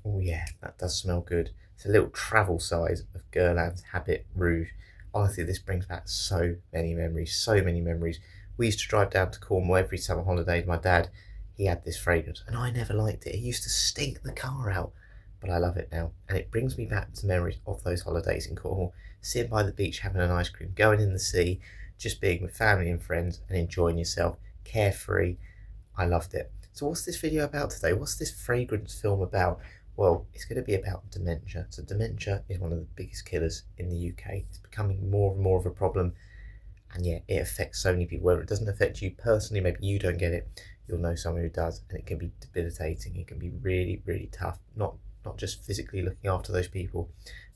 Oh yeah, that does smell good. It's a little travel size of Guerlain's Habit Rouge. Honestly, this brings back so many memories, so many memories. We used to drive down to Cornwall every summer holiday. My dad, he had this fragrance, and I never liked it. It used to stink the car out, but I love it now. And it brings me back to memories of those holidays in Cornwall, sitting by the beach, having an ice cream, going in the sea, just being with family and friends and enjoying yourself, carefree. I loved it. So what's this video about today? What's this fragrance film about? Well, it's going to be about dementia. So dementia is one of the biggest killers in the UK. It's becoming more and more of a problem. And yeah, it affects so many people. Whether it doesn't affect you personally, maybe you don't get it, you'll know someone who does. And it can be debilitating. It can be really, really tough. Not just physically looking after those people,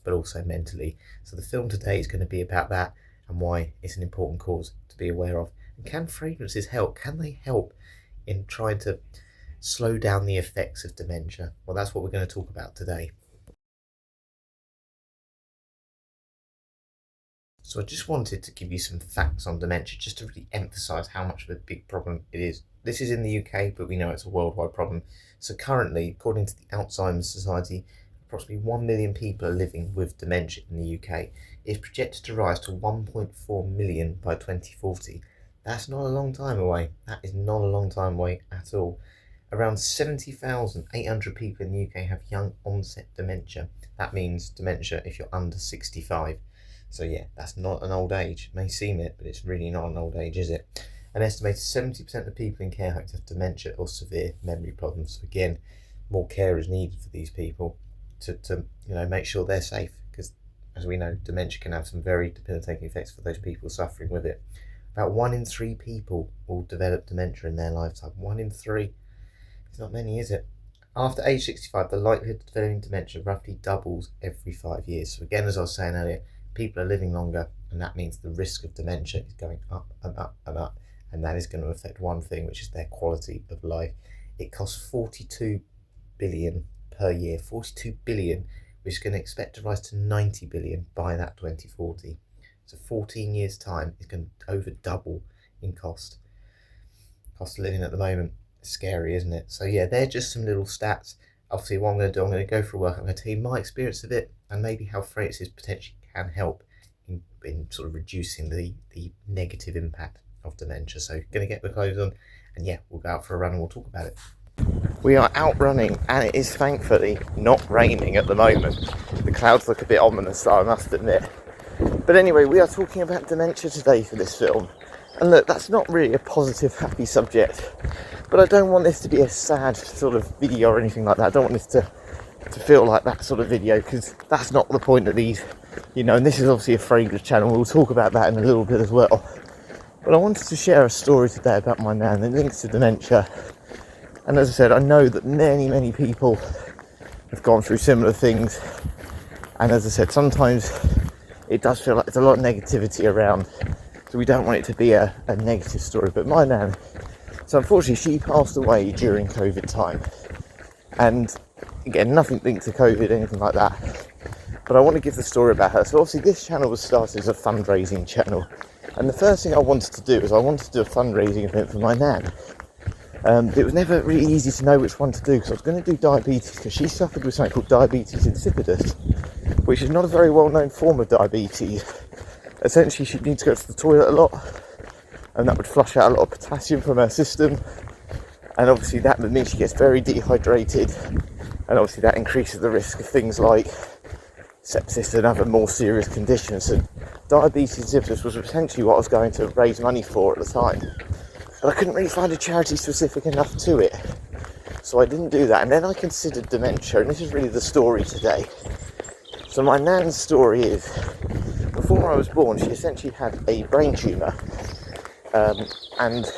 but also mentally. So the film today is going to be about that and why it's an important cause to be aware of. And can fragrances help? Can they help in trying to slow down the effects of dementia? Well, that's what we're going to talk about today. So I just wanted to give you some facts on dementia just to really emphasise how much of a big problem it is. This is in the UK, but we know it's a worldwide problem. So currently, according to the Alzheimer's Society, approximately 1 million people are living with dementia in the UK. It's projected to rise to 1.4 million by 2040. That's not a long time away. That is not a long time away at all. Around 70,800 people in the UK have young onset dementia. That means dementia if you're under 65. So yeah, that's not an old age. It may seem it, but it's really not an old age, is it? An estimated 70% of people in care homes have dementia or severe memory problems. So again, more care is needed for these people to make sure they're safe, because as we know, dementia can have some very debilitating effects for those people suffering with it. About 1 in 3 people will develop dementia in their lifetime. 1 in 3. It's not many, is it? After age 65, the likelihood of developing dementia roughly doubles every 5 years. So again, as I was saying earlier, people are living longer, and that means the risk of dementia is going up and up and up. And that is going to affect one thing, which is their quality of life. It costs 42 billion per year, 42 billion, which is going to expect to rise to 90 billion by that 2040. So 14 years time is going to over double in cost. Cost of living at the moment, scary, isn't it? So yeah, they're just some little stats. Obviously, what I'm going to do, I'm going to go for a work. I'm going to tell you my experience of it and maybe how fragrances potentially can help in sort of reducing the negative impact of dementia. So going to get the clothes on, and yeah, we'll go out for a run and we'll talk about it. We are out running, and it is thankfully not raining at the moment. The clouds look a bit ominous, I must admit. But anyway, we are talking about dementia today for this film. And look, that's not really a positive, happy subject, but I don't want this to be a sad sort of video or anything like that. I don't want this to feel like that sort of video, because that's not the point of these, and this is obviously a fragrance channel. We'll talk about that in a little bit as well. But I wanted to share a story today about my nan that links to dementia. And as I said, I know that many people have gone through similar things. And as I said, sometimes it does feel like there's a lot of negativity around. So we don't want it to be a negative story. But my nan, so unfortunately she passed away during COVID time. And again, nothing linked to COVID, anything like that. But I want to give the story about her. So obviously this channel was started as a fundraising channel. And the first thing I wanted to do was I wanted to do a fundraising event for my nan. It was never really easy to know which one to do, because I was going to do diabetes, because she suffered with something called diabetes insipidus, which is not a very well-known form of diabetes. Essentially, she'd need to go to the toilet a lot, and that would flush out a lot of potassium from her system, and obviously that would mean she gets very dehydrated, and obviously that increases the risk of things like sepsis and other more serious conditions. So diabetes insipidus was essentially what I was going to raise money for at the time. But I couldn't really find a charity specific enough to it, so I didn't do that. And then I considered dementia, and this is really the story today. So my nan's story is, before I was born, she essentially had a brain tumour, and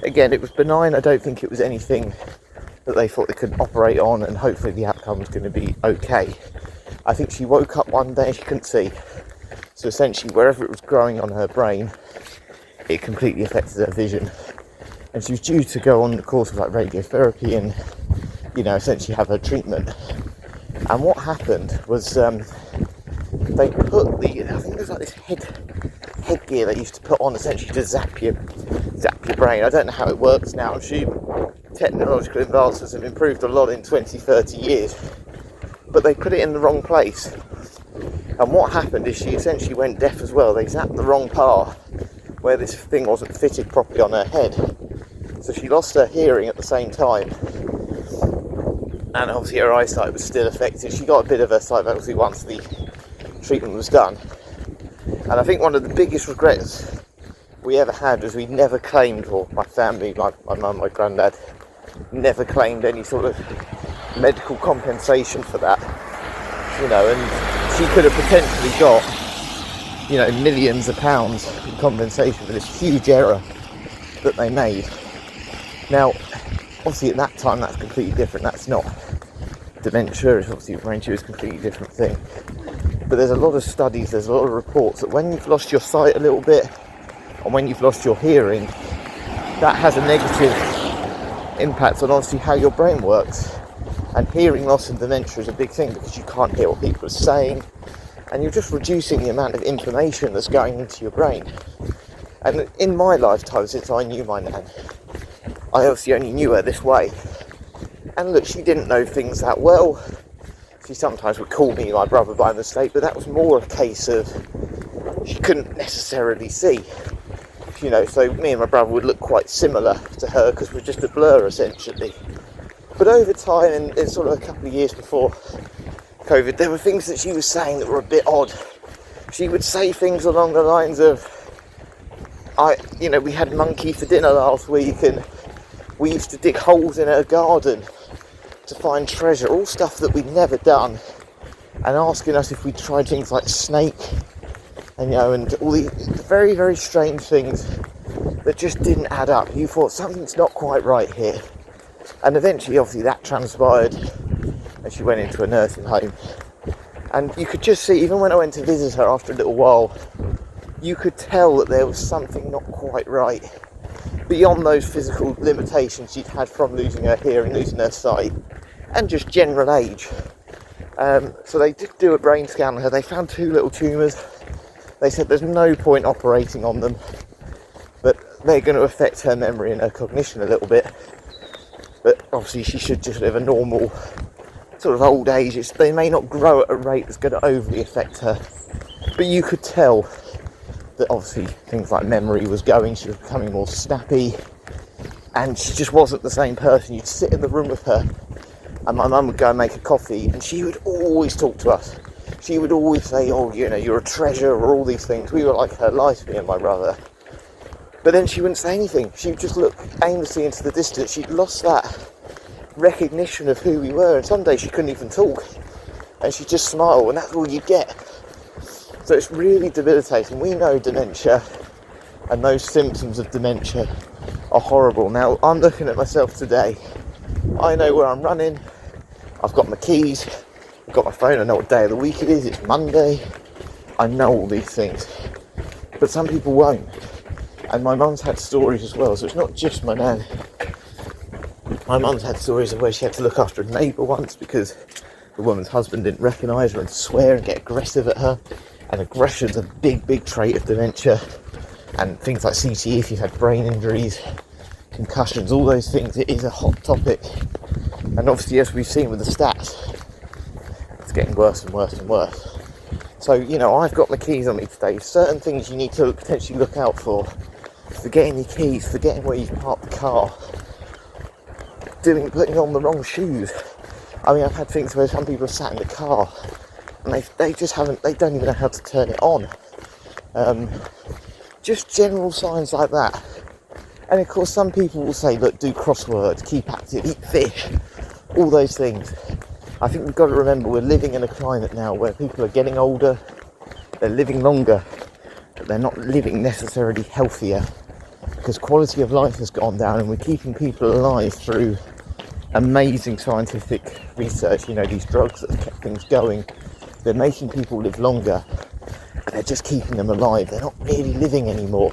again, it was benign. I don't think it was anything that they thought they could operate on, and hopefully the outcome was going to be okay. I think she woke up one day and she couldn't see, so essentially wherever it was growing on her brain, it completely affected her vision, and she was due to go on the course of like radiotherapy and essentially have her treatment. And what happened was they put I think there's like this headgear they used to put on essentially to zap your brain. I don't know how it works now. I'm sure technological advances have improved a lot in 20-30 years, but they put it in the wrong place. And what happened is she essentially went deaf as well. They zapped the wrong part where this thing wasn't fitted properly on her head. So she lost her hearing at the same time. And obviously her eyesight was still affected. She got a bit of her sight obviously once the treatment was done. And I think one of the biggest regrets we ever had was we never claimed, or my family, my mum, my granddad, never claimed any sort of medical compensation for that. And she could have potentially got, millions of pounds in compensation for this huge error that they made. Now, obviously at that time that's completely different. That's not dementia, it's obviously dementia is a completely different thing. But there's a lot of studies, there's a lot of reports that when you've lost your sight a little bit, and when you've lost your hearing, that has a negative impact on obviously how your brain works. And hearing loss and dementia is a big thing because you can't hear what people are saying, and you're just reducing the amount of information that's going into your brain. And in my lifetime, since I knew my nan, I obviously only knew her this way. And look, she didn't know things that well. She sometimes would call me my brother by mistake, but that was more a case of she couldn't necessarily see. So me and my brother would look quite similar to her because we're just a blur essentially. But over time, and sort of a couple of years before COVID, there were things that she was saying that were a bit odd. She would say things along the lines of, we had monkey for dinner last week, and we used to dig holes in her garden to find treasure, all stuff that we'd never done, and asking us if we'd tried things like snake, and all these very, very strange things that just didn't add up. You thought something's not quite right here. And eventually, obviously, that transpired, and she went into a nursing home. And you could just see, even when I went to visit her after a little while, you could tell that there was something not quite right. Beyond those physical limitations she'd had from losing her hearing, losing her sight, and just general age. So they did do a brain scan on her. They found 2 little tumours. They said there's no point operating on them, but they're going to affect her memory and her cognition a little bit. But obviously she should just live a normal sort of old age. They may not grow at a rate that's going to overly affect her, but you could tell that obviously things like memory was going. She was becoming more snappy, and she just wasn't the same person. You'd sit in the room with her, and my mum would go and make a coffee, and she would always talk to us. She would always say, you're a treasure, or all these things. We were like her life, me and my brother. But then she wouldn't say anything. She would just look aimlessly into the distance. She'd lost that recognition of who we were, and some days she couldn't even talk, and she'd just smile, and that's all you get. So it's really debilitating. We know dementia, and those symptoms of dementia are horrible. Now, I'm looking at myself today. I know where I'm running. I've got my keys. I've got my phone. I know what day of the week it is. It's Monday. I know all these things. But some people won't. And my mum's had stories as well. So it's not just my nan. My mum's had stories of where she had to look after a neighbour once because the woman's husband didn't recognise her and swear and get aggressive at her. And aggression's a big, big trait of dementia. And things like CTE, if you've had brain injuries, concussions, all those things, it is a hot topic. And obviously, as we've seen with the stats, it's getting worse and worse and worse. So, I've got my keys on me today. Certain things you need to potentially look out for. Forgetting your keys, forgetting where you've parked the car, putting on the wrong shoes. I mean, I've had things where some people have sat in the car and they don't even know how to turn it on. Just general signs like that. And of course, some people will say, look, do crosswords, keep active, eat fish, all those things. I think we've got to remember we're living in a climate now where people are getting older, they're living longer, but they're not living necessarily healthier because quality of life has gone down, and we're keeping people alive through amazing scientific research. These drugs that have kept things going, they're making people live longer, and they're just keeping them alive. They're not really living anymore.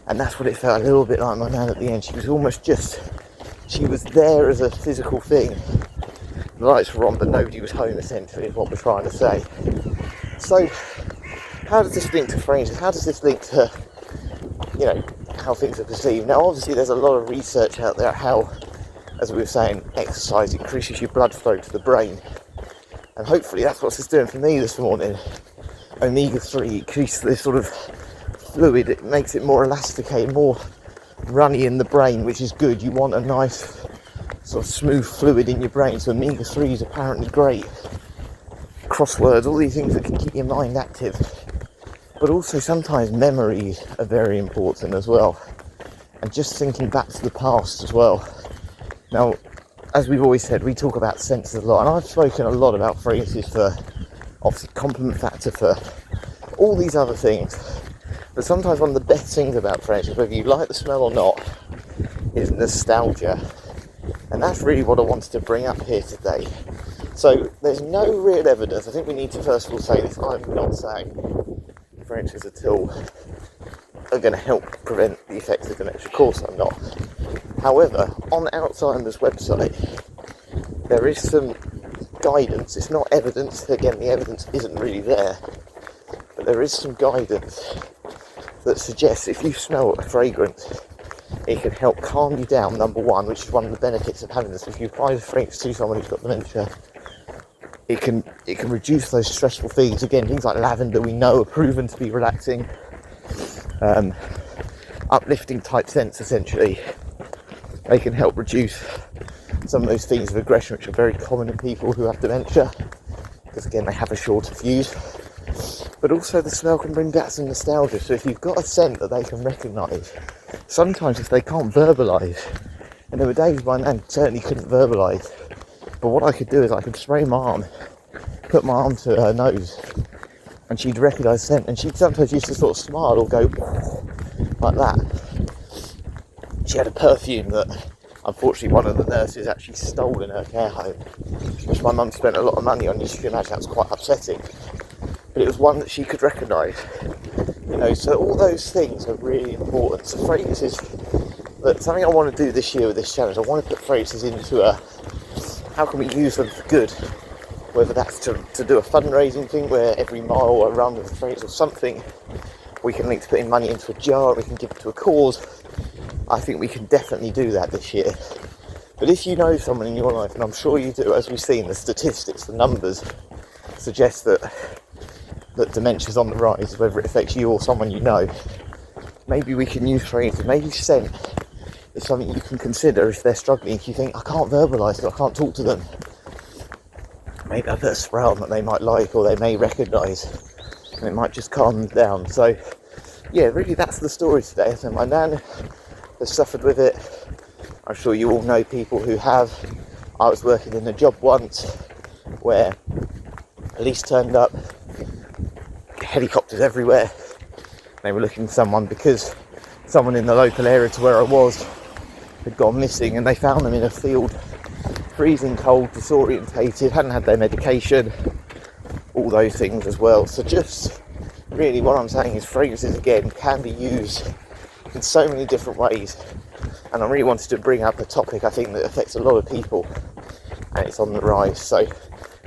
And that's what it felt a little bit like my nan at the end. She was almost she was there as a physical thing. The lights were on, but nobody was home, essentially, is what we're trying to say. So, how does this link to phrases? How does this link to, how things are perceived? Now, obviously, there's a lot of research out there how, as we were saying, exercise increases your blood flow to the brain. And hopefully that's what it's doing for me this morning. Omega-3 increases this sort of fluid, it makes it more elasticated, more runny in the brain, which is good. You want a nice sort of smooth fluid in your brain, so omega-3 is apparently great. Crosswords, all these things that can keep your mind active. But also sometimes memories are very important as well, and just thinking back to the past as well. Now, as we've always said, we talk about senses a lot, and I've spoken a lot about phrases for obviously complement factor, for all these other things. But sometimes one of the best things about phrases, whether you like the smell or not, is nostalgia. And that's really what I wanted to bring up here today. So there's no real evidence. I think we need to first of all say this. I'm not saying fragrances at all are going to help prevent the effects of dementia. Of course I'm not. However, on Alzheimer's website, there is some guidance. It's not evidence. Again, the evidence isn't really there. But there is some guidance that suggests if you smell a fragrance, it can help calm you down, number one, which is one of the benefits of having this. If you apply the fragrance to someone who's got dementia, it can reduce those stressful feelings. Again, things like lavender we know are proven to be relaxing, uplifting type scents essentially. They can help reduce some of those feelings of aggression which are very common in people who have dementia, because again they have a shorter fuse. But also the smell can bring back some nostalgia, so if you've got a scent that they can recognise, sometimes if they can't verbalise, and there were days my nan certainly couldn't verbalise, but what I could do is I could spray my arm, put my arm to her nose, and she'd recognise scent, and she'd sometimes used to sort of smile or go like that. She had a perfume that unfortunately one of the nurses actually stole in her care home, which my mum spent a lot of money on. You can imagine that was quite upsetting, but it was one that she could recognise, you know. So all those things are really important. So fragrances, look, something I want to do this year with this challenge, I want to put fragrances into how can we use them for good, whether that's to do a fundraising thing where every mile I run with a fragrance or something, we can link to putting money into a jar, we can give it to a cause. I think we can definitely do that this year. But if you know someone in your life, and I'm sure you do, as we've seen, the statistics, the numbers suggest that dementia's on the rise, whether it affects you or someone you know, maybe we can use phrases. Maybe scent is something you can consider if they're struggling. If you think, I can't verbalise it, I can't talk to them, maybe I put a spray on that they might like or they may recognise, and it might just calm them down. So yeah, really that's the story today. So my nan has suffered with it. I'm sure you all know people who have. I was working in a job once where police turned up, helicopters everywhere. They were looking for someone because someone in the local area to where I was had gone missing, and they found them in a field, freezing cold, disorientated, hadn't had their medication, all those things as well. So just really what I'm saying is fragrances again can be used in so many different ways, and I really wanted to bring up a topic I think that affects a lot of people and it's on the rise. So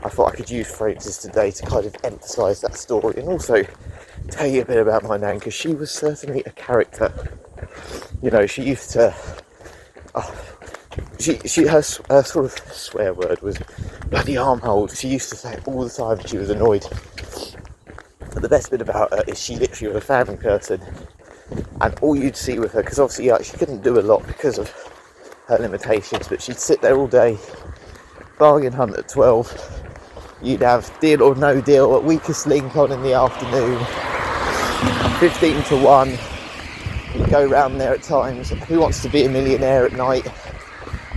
I thought I could use fragrances today to kind of emphasise that story and also tell you a bit about my nan, because she was certainly a character. You know, she used to her sort of swear word was bloody armhole. She used to say it all the time. She was annoyed. But the best bit about her is she literally was a family person, and all you'd see with her, because obviously she couldn't do a lot because of her limitations, but she'd sit there all day, bargain hunt at 12, you'd have deal or no deal at weakest link on in the afternoon, 15 to 1, you'd go round there at times, who wants to be a millionaire at night,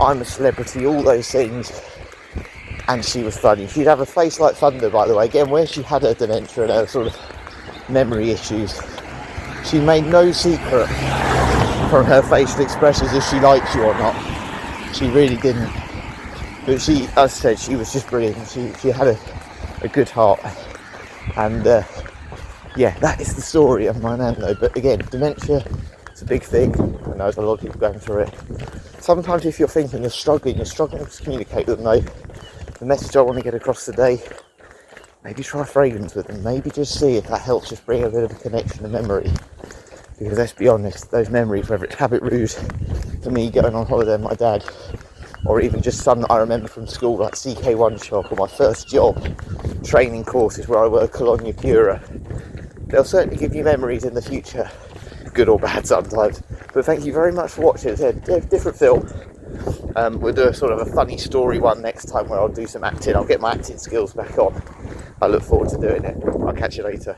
I'm a celebrity, all those things. And she was funny. She'd have a face like thunder, by the way. Again, where she had her dementia and her sort of memory issues, she made no secret from her facial expressions if she liked you or not. She really didn't. But she, as I said, she was just brilliant. She had a good heart. And yeah, that is the story of my nan though. But again, dementia, it's a big thing. I know there's a lot of people going through it. Sometimes if you're thinking you're struggling to communicate with them though, the message I want to get across today, maybe try fragrance with them, maybe just see if that helps just bring a bit of a connection to memory. Because let's be honest, those memories, whether it's Habit Rouge, for me going on holiday with my dad, or even just some that I remember from school, like CK1 shop or my first job, training courses where I work Colonia Pura. They'll certainly give you memories in the future, good or bad sometimes. But thank you very much for watching. It's a different film. We'll do a sort of a funny story one next time where I'll do some acting. I'll get my acting skills back on. I look forward to doing it. I'll catch you later.